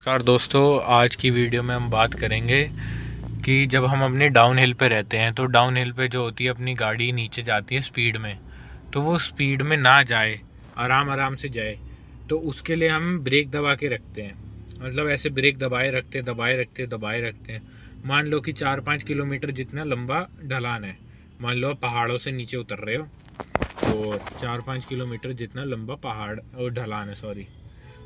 नमस्कार दोस्तों, आज की वीडियो में हम बात करेंगे कि जब हम अपने डाउन हिल पे रहते हैं तो डाउन हिल पे जो होती है अपनी गाड़ी नीचे जाती है स्पीड में, तो वो स्पीड में ना जाए, आराम आराम से जाए। तो उसके लिए हम ब्रेक दबा के रखते हैं, मतलब ऐसे ब्रेक दबाए रखते हैं। मान लो कि 4-5 किलोमीटर जितना लंबा ढलान है, मान लो आप पहाड़ों से नीचे उतर रहे हो और 4-5 किलोमीटर जितना लंबा पहाड़ और ढलान है, सॉरी,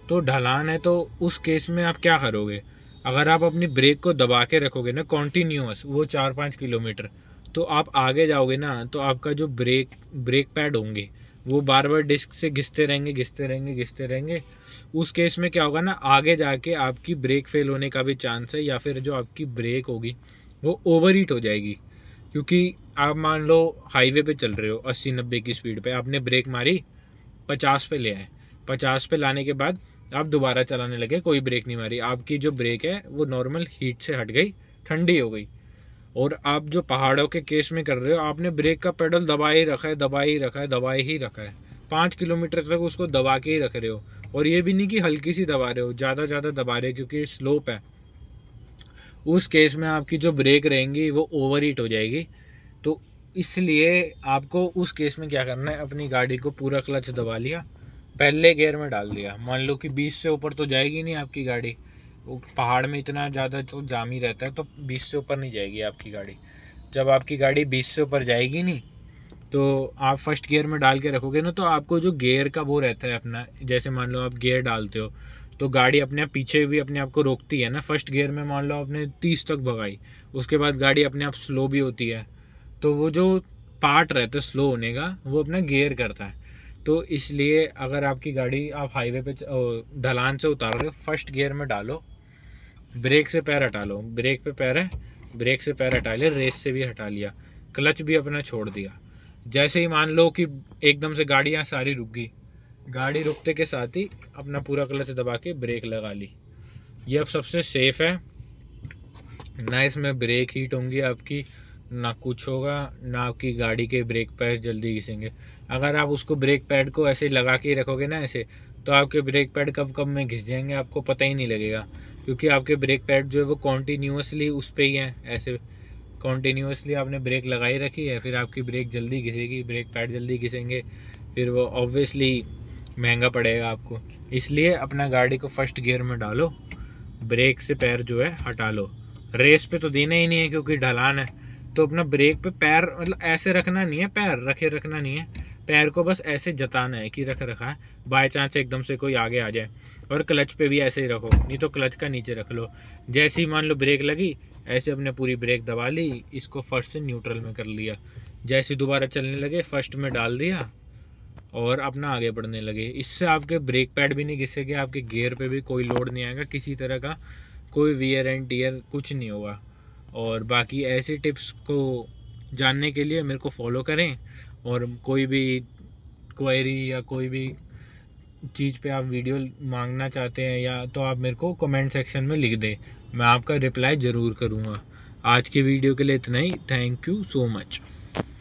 तो ढलान है। तो उस केस में आप क्या करोगे? अगर आप अपनी ब्रेक को दबा के रखोगे ना कॉन्टीन्यूअस वो 4-5 किलोमीटर, तो आप आगे जाओगे ना, तो आपका जो ब्रेक पैड होंगे वो बार बार डिस्क से घिसते रहेंगे। उस केस में क्या होगा ना, आगे जाके आपकी ब्रेक फेल होने का भी चांस है, या फिर जो आपकी ब्रेक होगी वो ओवर हीट हो जाएगी। क्योंकि आप मान लो हाईवे पे चल रहे हो 80-90 की स्पीड पे, आपने ब्रेक मारी, 50 पे ले आए, 50 पे लाने के बाद आप दोबारा चलाने लगे, कोई ब्रेक नहीं मारी, आपकी जो ब्रेक है वो नॉर्मल हीट से हट गई, ठंडी हो गई। और आप जो पहाड़ों के केस में कर रहे हो, आपने ब्रेक का पेडल दबा ही रखा है, 5 किलोमीटर तक उसको दबा के ही रख रहे हो। और ये भी नहीं कि हल्की सी दबा रहे हो, ज़्यादा दबा रहे हो, क्योंकि स्लोप है। उस केस में आपकी जो ब्रेक रहेंगी वो ओवर हीट हो जाएगी। तो इसलिए आपको उस केस में क्या करना है, अपनी गाड़ी को पूरा क्लच दबा लिया, पहले गियर में डाल दिया। मान लो कि 20 से ऊपर तो जाएगी नहीं आपकी गाड़ी, वो पहाड़ में इतना ज़्यादा तो जाम ही रहता है, तो 20 से ऊपर नहीं जाएगी आपकी गाड़ी। जब आपकी गाड़ी 20 से ऊपर जाएगी नहीं, तो आप फर्स्ट गियर में डाल के रखोगे ना, तो आपको जो गियर का वो रहता है अपना, जैसे मान लो आप गियर डालते हो तो गाड़ी अपने आप पीछे भी अपने आप को रोकती है ना। फर्स्ट गियर में मान लो आपने 30 तक भगाई, उसके बाद गाड़ी अपने आप स्लो भी होती है। तो वो जो पार्ट रहता है स्लो होने का, वो अपना गियर करता है। तो इसलिए अगर आपकी गाड़ी आप हाईवे पे ढलान से उतार रहे हो, फर्स्ट गियर में डालो, ब्रेक से पैर हटा लो, ब्रेक पे पैर है, ब्रेक से पैर हटा लिया, रेस से भी हटा लिया, क्लच भी अपना छोड़ दिया। जैसे ही मान लो कि एकदम से गाड़ियाँ सारी रुक गई, गाड़ी रुकते के साथ ही अपना पूरा क्लच दबा के ब्रेक लगा ली। ये अब सबसे सेफ है ना, इसमें ब्रेक हीट होंगी आपकी, ना कुछ होगा, ना आपकी गाड़ी के ब्रेक पैड जल्दी घिसेंगे। अगर आप उसको ब्रेक पैड को ऐसे लगा के रखोगे ना ऐसे, तो आपके ब्रेक पैड कब कब में घिस जाएंगे आपको पता ही नहीं लगेगा। क्योंकि आपके ब्रेक पैड जो है वो कॉन्टीन्यूसली उस पर ही हैं, ऐसे कॉन्टीन्यूसली आपने ब्रेक लगाई रखी है, फिर आपकी ब्रेक जल्दी घिसेगी, ब्रेक पैड जल्दी घिसेंगे, फिर वो ऑब्वियसली महंगा पड़ेगा आपको। इसलिए अपना गाड़ी को फर्स्ट गियर में डालो, ब्रेक से पैर जो है हटा लो। रेस पे तो देना ही नहीं है क्योंकि ढलान है, तो अपना ब्रेक पे पैर मतलब ऐसे रखना नहीं है, पैर रखे रखना नहीं है, पैर को बस ऐसे जताना है कि रख रखा है, बाय चांस एकदम से कोई आगे आ जाए। और क्लच पे भी ऐसे ही रखो, नहीं तो क्लच का नीचे रख लो। जैसे ही मान लो ब्रेक लगी, ऐसे अपने पूरी ब्रेक दबा ली, इसको फर्स्ट से न्यूट्रल में कर लिया, जैसे दोबारा चलने लगे फर्स्ट में डाल दिया और अपना आगे बढ़ने लगे। इससे आपके ब्रेक पैड भी नहीं घिसेंगे, आपके गियर पे भी कोई लोड नहीं आएगा, किसी तरह का कोई वियर एंड टीयर कुछ नहीं होगा। और बाकी ऐसी टिप्स को जानने के लिए मेरे को फॉलो करें, और कोई भी क्वेरी या कोई भी चीज़ पे आप वीडियो मांगना चाहते हैं या तो आप मेरे को कमेंट सेक्शन में लिख दें, मैं आपका रिप्लाई ज़रूर करूँगा। आज की वीडियो के लिए इतना ही, थैंक यू सो मच।